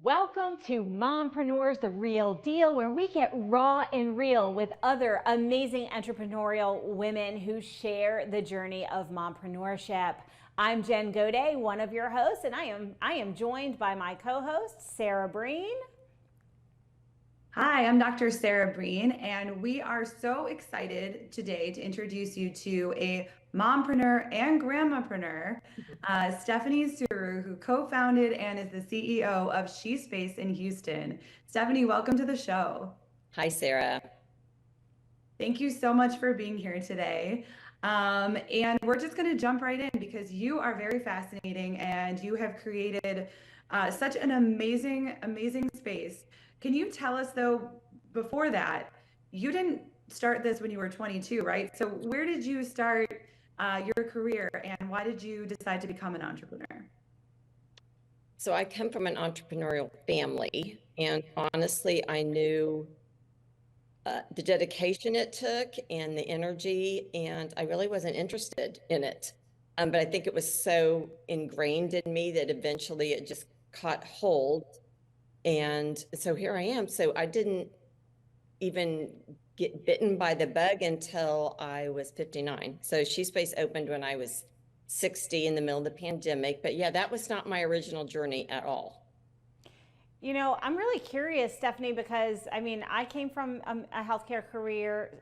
Welcome to Mompreneurs, the real deal, where we get raw and real with other amazing entrepreneurial women who share the journey of mompreneurship. I'm Jen Gaudet, one of your hosts, and I am joined by my co-host, Sarah Breen. Hi, I'm Dr. Sarah Breen, and we are so excited today to introduce you to a mompreneur and grandmapreneur, Stephanie Tsuru, who co-founded and is the CEO of SheSpace in Houston. Stephanie, welcome to the show. Hi, Sarah. Thank you so much for being here today. And we're just going to jump right in because you are very fascinating and you have created such an amazing space. Can you tell us, though, before that, you didn't start this when you were 22, right? So where did you start your career and why did you decide to become an entrepreneur? So I come from an entrepreneurial family, and honestly, I knew the dedication it took and the energy, and I really wasn't interested in it. But I think it was so ingrained in me that eventually it just caught hold. And so here I am. So I didn't even get bitten by the bug until I was 59. So SheSpace opened when I was 60 in the middle of the pandemic. But yeah, that was not my original journey at all. You know, I'm really curious, Stephanie, because I came from a healthcare career.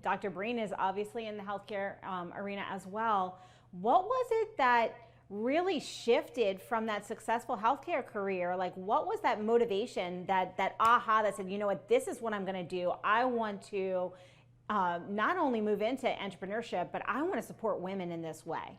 Dr. Breen is obviously in the healthcare arena as well. What was it that really shifted from that successful healthcare career? Like, what was that motivation, that aha that said, you know what, this is what I'm going to do. I want to not only move into entrepreneurship, but I want to support women in this way.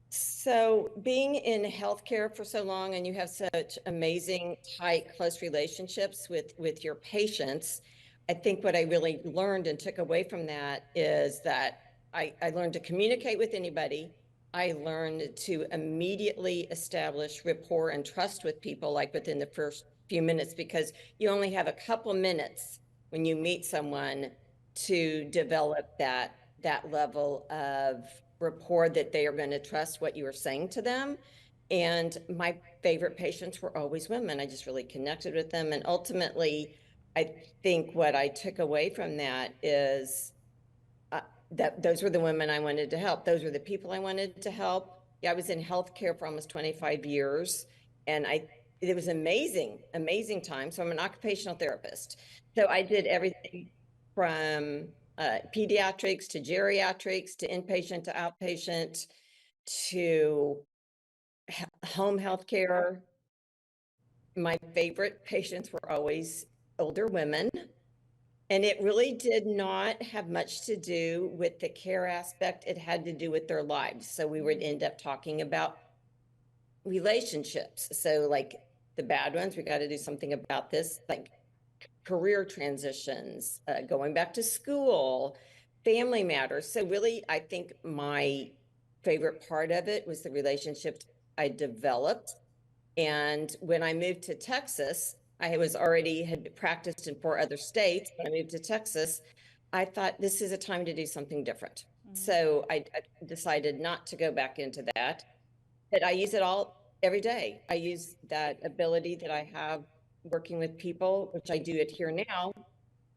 So being in healthcare for so long and you have such amazing, tight, close relationships with your patients, I think what I really learned and took away from that is that I learned to communicate with anybody. I learned to immediately establish rapport and trust with people, like within the first few minutes, because you only have a couple minutes when you meet someone to develop that level of rapport that they are going to trust what you are saying to them. And my favorite patients were always women. I just really connected with them. And ultimately, I think what I took away from that is that those were the women I wanted to help. Those were the people I wanted to help. Yeah, I was in healthcare for almost 25 years, and it was amazing time. So I'm an occupational therapist. So I did everything from pediatrics to geriatrics to inpatient to outpatient to home health care. My favorite patients were always older women. And it really did not have much to do with the care aspect. It had to do with their lives. So we would end up talking about relationships. So like the bad ones, we got to do something about this, like career transitions, going back to school, family matters. So really, I think my favorite part of it was the relationships I developed. And when I moved to Texas, I had practiced in 4 other states. When I moved to Texas, I thought this is a time to do something different. So I decided not to go back into that, but I use it all every day. I use that ability that I have working with people, which I do it here now,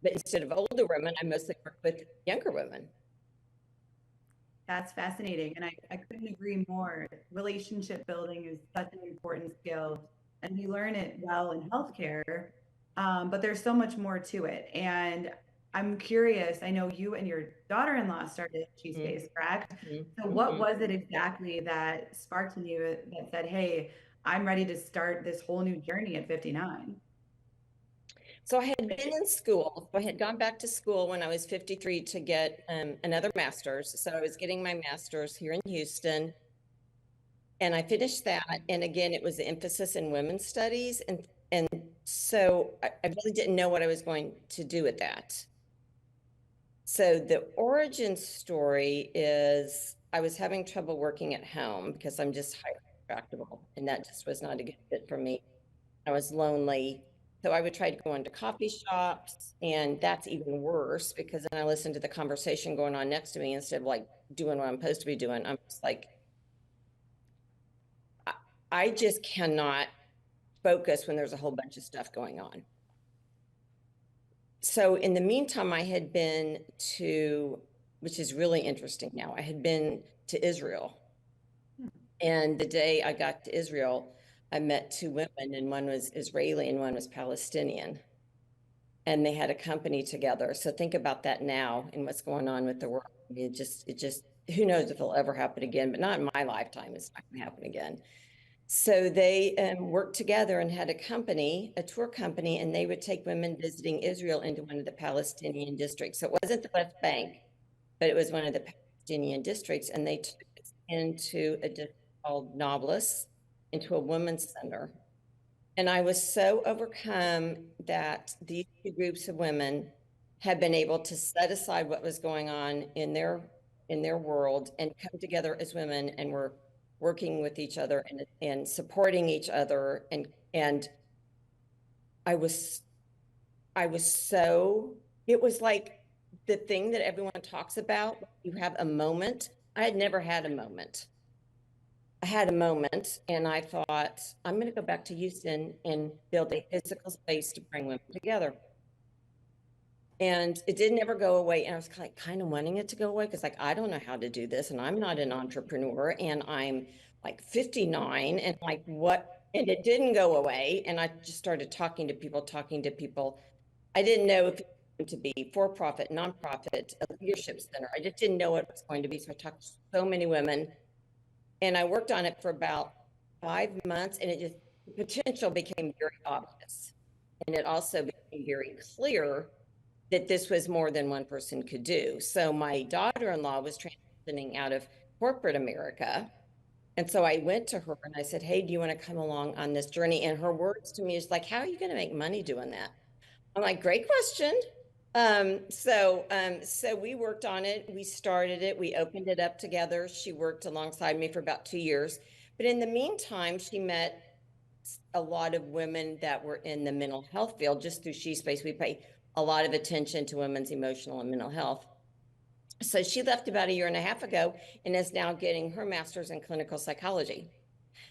but instead of older women, I mostly work with younger women. That's fascinating. And I couldn't agree more. Relationship building is such an important skill, and we learn it well in healthcare, but there's so much more to it. And I'm curious, I know you and your daughter-in-law started SheSpace, correct? So what was it exactly that sparked in you that said, hey, I'm ready to start this whole new journey at 59? So I had been in school. I had gone back to school when I was 53 to get another master's. So I was getting my master's here in Houston. And I finished that. And again, it was the emphasis in women's studies. And so I really didn't know what I was going to do with that. So the origin story is I was having trouble working at home because I'm just highly distractible. And that just was not a good fit for me. I was lonely. So I would try to go into coffee shops, and that's even worse because then I listened to the conversation going on next to me instead of like doing what I'm supposed to be doing. I'm just like, I just cannot focus when there's a whole bunch of stuff going on. So in the meantime, I had been to, which is really interesting now, I had been to Israel. And the day I got to Israel, I met two women, and one was Israeli and one was Palestinian. And they had a company together. So think about that now and what's going on with the world. I mean, it just, who knows if it'll ever happen again, but not in my lifetime. It's not going to happen again. So they worked together and had a company, a tour company, and they would take women visiting Israel into one of the Palestinian districts. So it wasn't the West Bank, but it was one of the Palestinian districts. And they took us into a district called Nablus, into a women's center. And I was so overcome that these two groups of women had been able to set aside what was going on in their world and come together as women, and were working with each other and supporting each other. And I was so, it was like the thing that everyone talks about. You have a moment. I had never had a moment. I had a moment, and I thought, I'm going to go back to Houston and build a physical space to bring women together. And it didn't ever go away. And I was kind of wanting it to go away, because I don't know how to do this, and I'm not an entrepreneur, and I'm 59, and what? And it didn't go away. And I just started talking to people. I didn't know if it was going to be for-profit, nonprofit, a leadership center. I just didn't know what it was going to be. So I talked to so many women. And I worked on it for about 5 months, and the potential became very obvious. And it also became very clear that this was more than one person could do. So my daughter-in-law was transitioning out of corporate America. And so I went to her and I said, hey, do you want to come along on this journey? And her words to me is how are you going to make money doing that? I'm like, great question. So we worked on it. We started it. We opened it up together. She worked alongside me for about 2 years. But in the meantime, she met a lot of women that were in the mental health field. Just through SheSpace, we pay a lot of attention to women's emotional and mental health. So she left about 1.5 years ago and is now getting her master's in clinical psychology.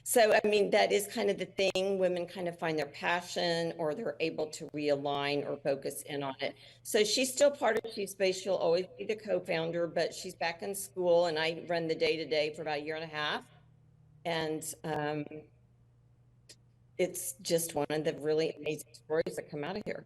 So, I mean, that is kind of the thing. Women kind of find their passion, or they're able to realign or focus in on it. So she's still part of SheSpace. She'll always be the co-founder, but she's back in school, and I run the day-to-day for about 1.5 years. And it's just one of the really amazing stories that come out of here.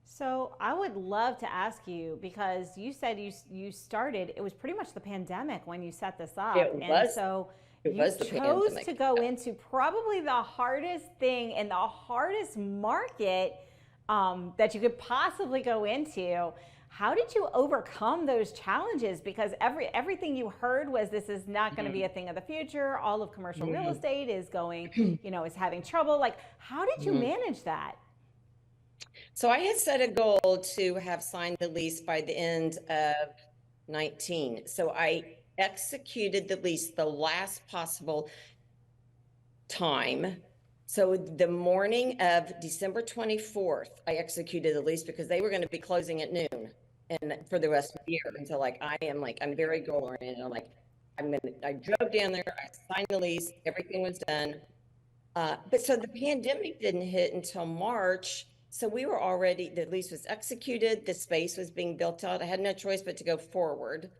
So I would love to ask you, because you said you started, it was pretty much the pandemic when you set this up. It was. And so It you was the chose pandemic. to go into probably the hardest thing and the hardest market that you could possibly go into. How did you overcome those challenges? Because everything you heard was, this is not going to be a thing of the future. All of commercial real estate is going, is having trouble. How did you manage that? So I had set a goal to have signed the lease by the end of 19. So I executed the lease the last possible time. So the morning of December 24th, I executed the lease, because they were going to be closing at noon and for the rest of the year. And so I'm very goal oriented. I drove down there, I signed the lease, everything was done. But so the pandemic didn't hit until March. So we were already, the lease was executed, the space was being built out. I had no choice but to go forward.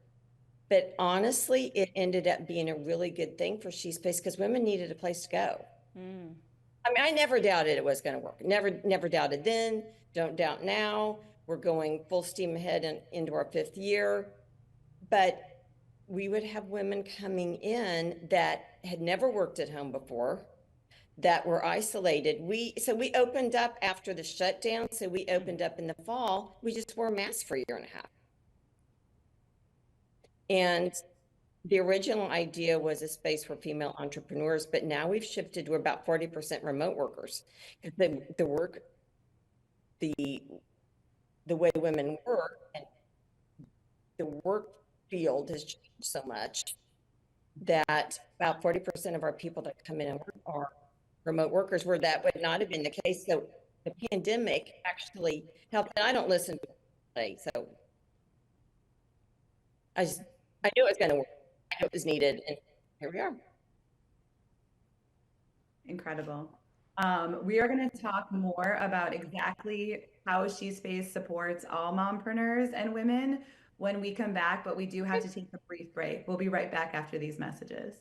But honestly, it ended up being a really good thing for SheSpace, because women needed a place to go. I mean, I never doubted it was going to work. Never doubted then, don't doubt now. We're going full steam ahead into our 5th year. But we would have women coming in that had never worked at home before, that were isolated. So we opened up after the shutdown. So we opened up in the fall. We just wore masks for 1.5 years. And the original idea was a space for female entrepreneurs, but now we've shifted to about 40% remote workers. The way women work, and the work field has changed so much that about 40% of our people that come in and work are remote workers, where that would not have been the case. So the pandemic actually helped. And I don't listen to it, so I knew it was going to work. I knew it was needed, and here we are. Incredible. We are going to talk more about exactly how SheSpace supports all mompreneurs and women when we come back, but we do have to take a brief break. We'll be right back after these messages.